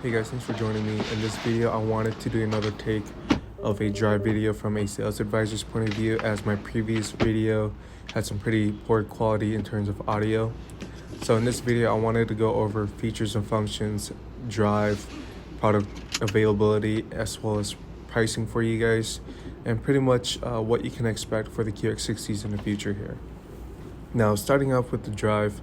Hey guys, thanks for joining me. In this video, I wanted to do another take of a drive video from a sales advisor's point of view, as my previous video had some pretty poor quality in terms of audio. So in this video, I wanted to go over features and functions, drive, product availability, as well as pricing for you guys, and pretty much what you can expect for the QX60s in the future here. Now, starting off with the drive,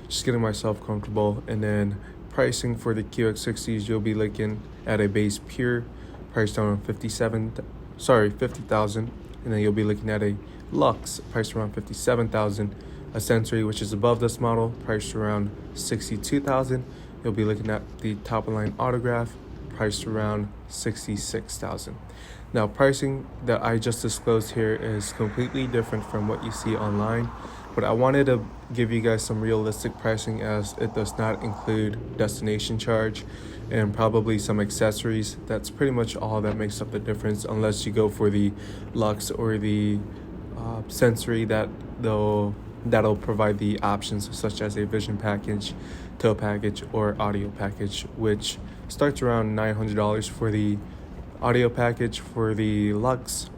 just getting myself comfortable, and then pricing for the QX60s, you'll be looking at a base pure priced around 50,000, and then you'll be looking at a Lux priced around 57,000, a Sensory, which is above this model, priced around 62,000. You'll be looking at the top of line Autograph, priced around 66,000. Now, pricing that I just disclosed here is completely different from what you see online, but I wanted to give you guys some realistic pricing, as it does not include destination charge and probably some accessories. That's pretty much all that makes up the difference, unless you go for the Lux or the Sensory that'll provide the options such as a vision package, tow package, or audio package, which starts around $900 for the audio package. For the Lux,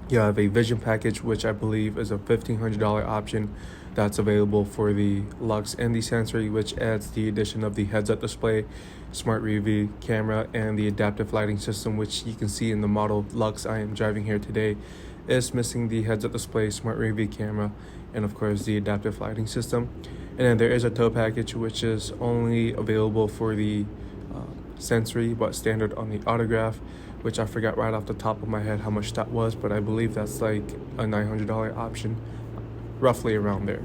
you have a vision package, which I believe is a $1,500 option that's available for the Lux, and the Sensory, which adds the addition of the heads-up display, smart review camera, and the adaptive lighting system, which you can see in the model Lux I am driving here today is missing the heads-up display, smart review camera, and of course the adaptive lighting system. And then there is a tow package, which is only available for the Sensory but standard on the Autograph, which I forgot right off the top of my head how much that was, but I believe that's like a $900 option, roughly around there.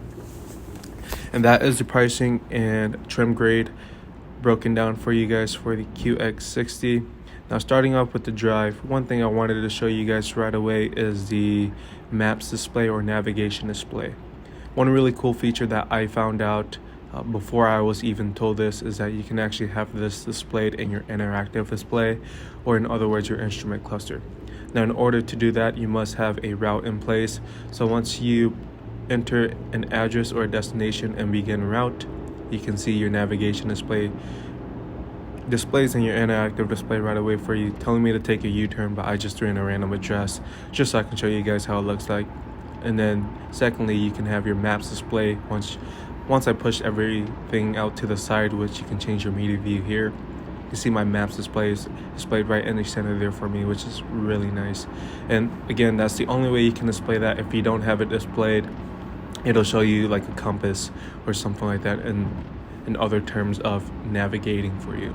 And that is the pricing and trim grade broken down for you guys for the QX60. Now, starting off with the drive, one thing I wanted to show you guys right away is the maps display or navigation display. One really cool feature that I found out before I was even told this is that you can actually have this displayed in your interactive display, or in other words, your instrument cluster. Now, in order to do that, you must have a route in place. So once you enter an address or a destination and begin route, you can see your navigation displays in your interactive display right away for you, telling me to take a U-turn, but I just threw in a random address just so I can show you guys how it looks like. And then secondly, you can have your maps display once I push everything out to the side, which you can change your media view here. You see my maps display is displayed right in the center there for me, which is really nice. And again, that's the only way you can display that. If you don't have it displayed, it'll show you like a compass or something like that in other terms of navigating for you.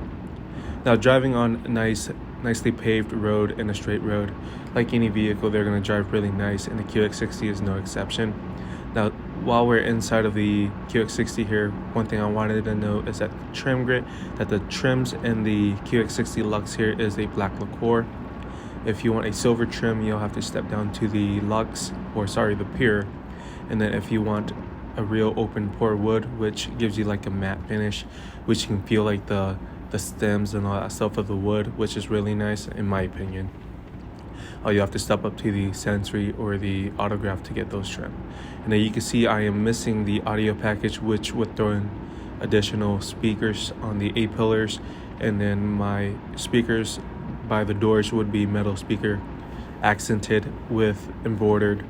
Now, driving on a nicely paved road and a straight road, like any vehicle, they're going to drive really nice, and the QX60 is no exception. Now, while we're inside of the QX60 here, one thing I wanted to note is that the trims in the QX60 Lux here is a black lacquer. If you want a silver trim, you'll have to step down to the the Pure. And then if you want a real open pore wood, which gives you like a matte finish, which you can feel like the stems and all that stuff of the wood, which is really nice in my opinion. You have to step up to the Sensory or the Autograph to get those trim. And then you can see I am missing the audio package, which would throw in additional speakers on the A-pillars, and then my speakers by the doors would be metal speaker accented with embroidered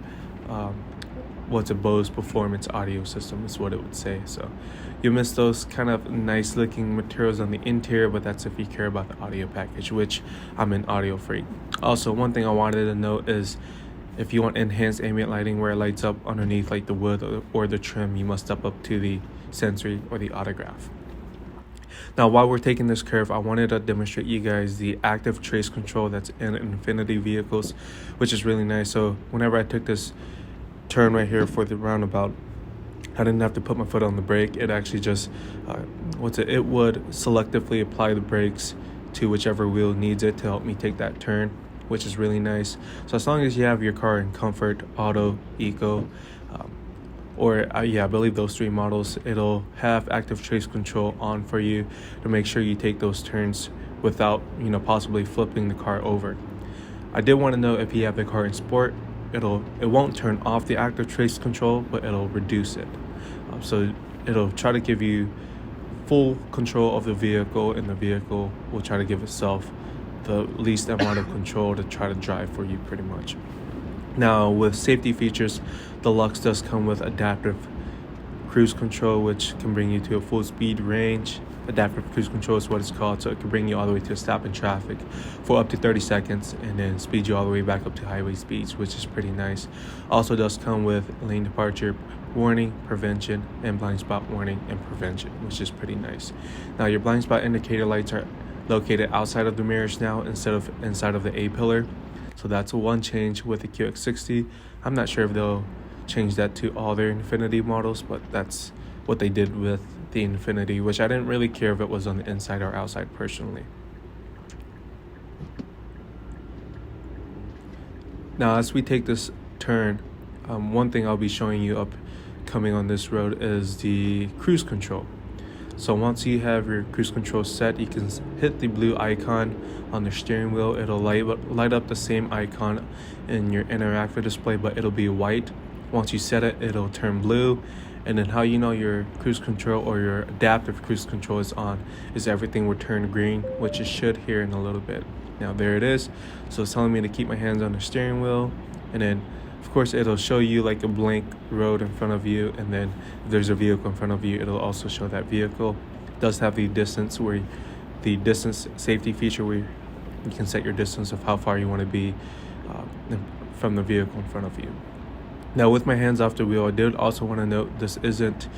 what's a Bose Performance audio system is what it would say. So you miss those kind of nice looking materials on the interior, but that's if you care about the audio package, which I'm an audio freak. Also, one thing I wanted to note is if you want enhanced ambient lighting where it lights up underneath like the wood or the trim, you must step up to the Sensory or the Autograph. Now, while we're taking this curve, I wanted to demonstrate you guys the active trace control that's in Infiniti vehicles, which is really nice. So whenever I took this turn right here for the roundabout, I didn't have to put my foot on the brake. It actually just it would selectively apply the brakes to whichever wheel needs it to help me take that turn, which is really nice. So as long as you have your car in comfort, auto, eco, I believe those three models, it'll have active trace control on for you to make sure you take those turns without possibly flipping the car over. I did want to know, if you have the car in sport, it won't turn off the active trace control, but it'll reduce it. So it'll try to give you full control of the vehicle, and the vehicle will try to give itself the least amount of control to try to drive for you pretty much. Now, with safety features, the Lux does come with adaptive cruise control, which can bring you to a full speed range. Adaptive cruise control is what it's called, so it can bring you all the way to a stop in traffic for up to 30 seconds and then speed you all the way back up to highway speeds, which is pretty nice. Also does come with lane departure warning, prevention, and blind spot warning and prevention, which is pretty nice. Now, your blind spot indicator lights are located outside of the mirrors now instead of inside of the A-pillar. So that's one change with the QX60. I'm not sure if they'll change that to all their Infiniti models, but that's what they did with the Infiniti, which I didn't really care if it was on the inside or outside personally. Now, as we take this turn, one thing I'll be showing you upcoming on this road is the cruise control. So once you have your cruise control set, you can hit the blue icon on the steering wheel. It'll light up the same icon in your interactive display, but it'll be white. Once you set it, it'll turn blue. And then how you know your cruise control or your adaptive cruise control is on is everything will turn green, which it should here in a little bit. Now there it is. So it's telling me to keep my hands on the steering wheel, and then of course it'll show you like a blank road in front of you, and then if there's a vehicle in front of you, it'll also show that vehicle. It does have the distance safety feature where you can set your distance of how far you want to be from the vehicle in front of you. Now, with my hands off the wheel, I did also want to note this isn't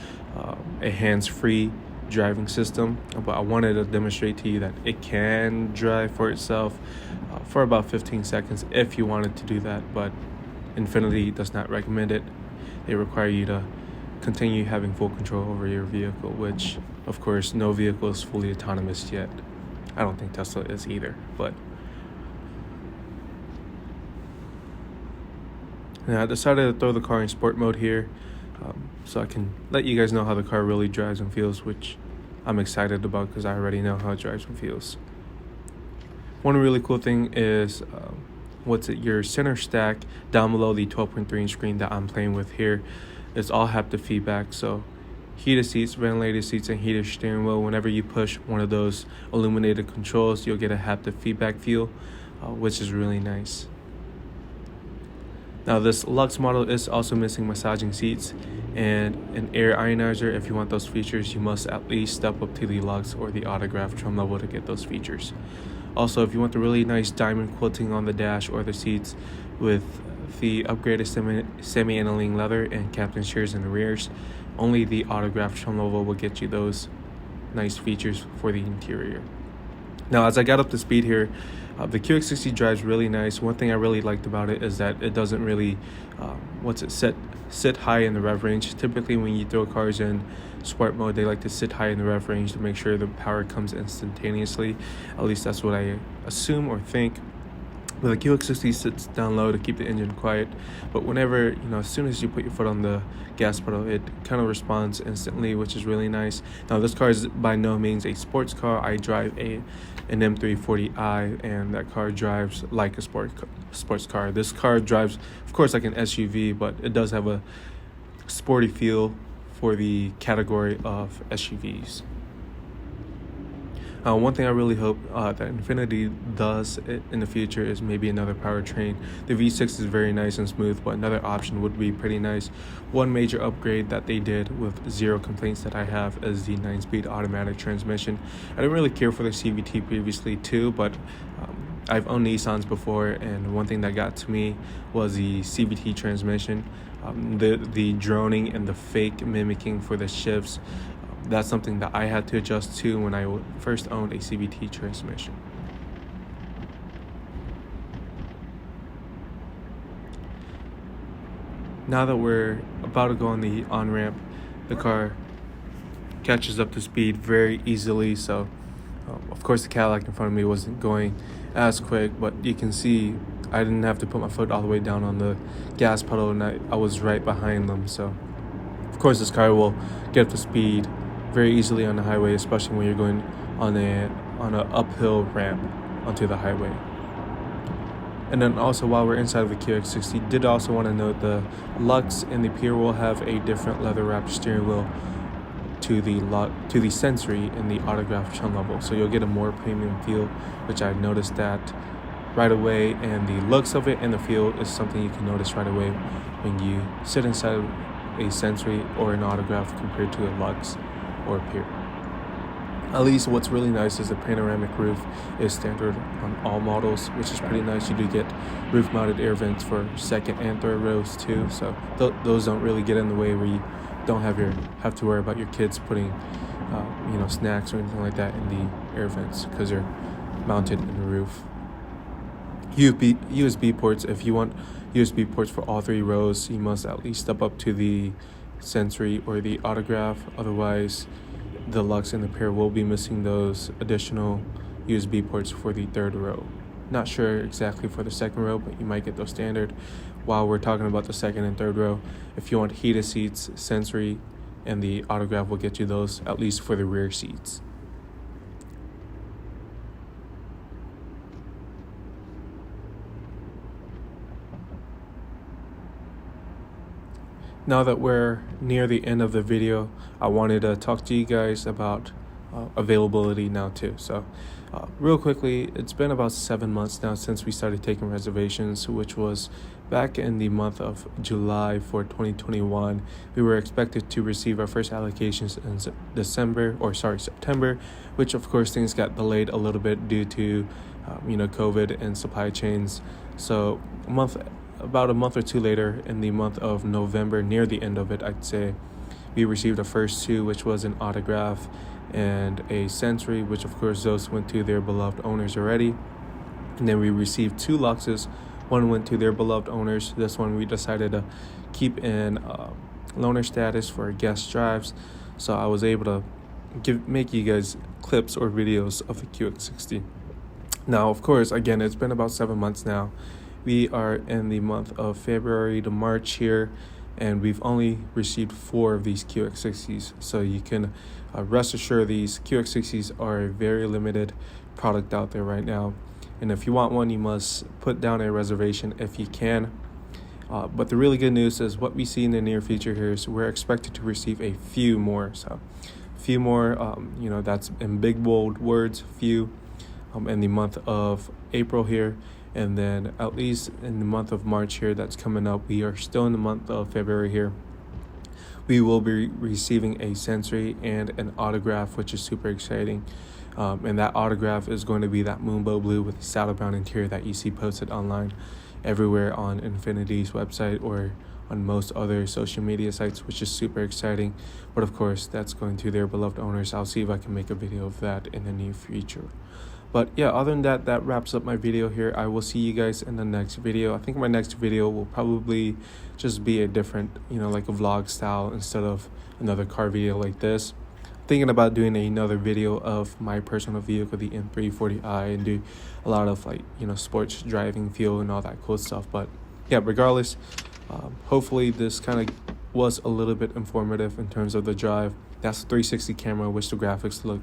a hands-free driving system, but I wanted to demonstrate to you that it can drive for itself for about 15 seconds if you wanted to do that, but Infiniti does not recommend it. They require you to continue having full control over your vehicle, which, of course, no vehicle is fully autonomous yet. I don't think Tesla is either, but now I decided to throw the car in sport mode here so I can let you guys know how the car really drives and feels, which I'm excited about because I already know how it drives and feels. One really cool thing is your center stack down below the 12.3 inch screen that I'm playing with here. It's all haptic feedback, so heated seats, ventilated seats, and heated steering wheel. Whenever you push one of those illuminated controls, you'll get a haptic feedback feel, which is really nice. Now, this Lux model is also missing massaging seats and an air ionizer. If you want those features, you must at least step up to the Lux or the Autograph trim level to get those features. Also, if you want the really nice diamond quilting on the dash or the seats with the upgraded semi-annealing leather and captain chairs in the rears, only the Autograph trim level will get you those nice features for the interior. Now, as I got up to speed here, the QX60 drives really nice. One thing I really liked about it is that it doesn't really, sit high in the rev range. Typically, when you throw cars in sport mode, they like to sit high in the rev range to make sure the power comes instantaneously. At least that's what I assume or think. But the QX60 sits down low to keep the engine quiet, but whenever, as soon as you put your foot on the gas pedal, it kind of responds instantly, which is really nice. Now, this car is by no means a sports car. I drive an M340i, and that car drives like a sports car. This car drives, of course, like an SUV, but it does have a sporty feel for the category of SUVs. One thing I really hope that Infiniti does in the future is maybe another powertrain. The V6 is very nice and smooth, but another option would be pretty nice. One major upgrade that they did with zero complaints that I have is the 9-speed automatic transmission. I didn't really care for the CVT previously too, but I've owned Nissans before, and one thing that got to me was the CVT transmission. The droning and the fake mimicking for the shifts. That's something that I had to adjust to when I first owned a CVT transmission. Now that we're about to go on the on-ramp, the car catches up to speed very easily. So, of course, the Cadillac in front of me wasn't going as quick, but you can see I didn't have to put my foot all the way down on the gas pedal, and I was right behind them. So, of course, this car will get up to speed very easily on the highway, especially when you're going on an uphill ramp onto the highway. And then also, while we're inside of the QX60, did also want to note the Lux and the Pure will have a different leather wrapped steering wheel to the sensory and the autograph trim level, so you'll get a more premium feel, which I noticed that right away. And the looks of it and the feel is something you can notice right away when you sit inside a sensory or an autograph compared to a Lux or a Peer. At least what's really nice is the panoramic roof is standard on all models, which is pretty nice. You do get roof mounted air vents for second and third rows too, so those don't really get in the way where you don't have to worry about your kids putting snacks or anything like that in the air vents, because they're mounted in the roof. USB ports. If you want USB ports for all three rows, you must at least step up to the sensory or the autograph. Otherwise, the Lux and the Peer will be missing those additional USB ports for the third row. Not sure exactly for the second row, but you might get those standard. While we're talking about the second and third row, if you want heated seats, sensory and the autograph will get you those, at least for the rear seats. Now that we're near the end of the video, I wanted to talk to you guys about availability now too. So real quickly, it's been about 7 months now since we started taking reservations, which was back in the month of July for 2021. We were expected to receive our first allocations in September, which of course things got delayed a little bit due to COVID and supply chains. So about a month or two later, in the month of November, near the end of it, I'd say, we received the first two, which was an autograph and a sensory, which of course those went to their beloved owners already. And then we received two Luxes. One went to their beloved owners. This one we decided to keep in loaner status for guest drives. So I was able to make you guys clips or videos of the QX60. Now, of course, again, it's been about 7 months now. We are in the month of February to March here, and we've only received 4 of these QX60s. So you can rest assured these QX60s are a very limited product out there right now. And if you want one, you must put down a reservation if you can. But the really good news is what we see in the near future here is we're expected to receive a few more. So a few more, that's in big bold words, few, in the month of April here. And then at least in the month of March here that's coming up, we are still in the month of February here. We will be receiving a sensory and an autograph, which is super exciting. And that autograph is going to be that Moonbow Blue with the saddle brown interior that you see posted online everywhere on Infiniti's website or on most other social media sites, which is super exciting. But of course, that's going to their beloved owners. I'll see if I can make a video of that in the near future. But yeah, other than that, that wraps up my video here. I will see you guys in the next video. I think my next video will probably just be a different, like a vlog style instead of another car video like this. Thinking about doing another video of my personal vehicle, the M340i, and do a lot of sports driving feel and all that cool stuff. But yeah, regardless, hopefully this kind of was a little bit informative in terms of the drive. That's a 360 camera, which the graphics look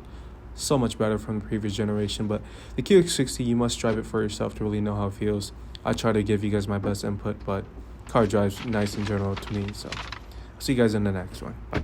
so much better from the previous generation. But the QX60, you must drive it for yourself to really know how it feels. I try to give you guys my best input, but car drives nice in general to me. So I'll see you guys in the next one. Bye.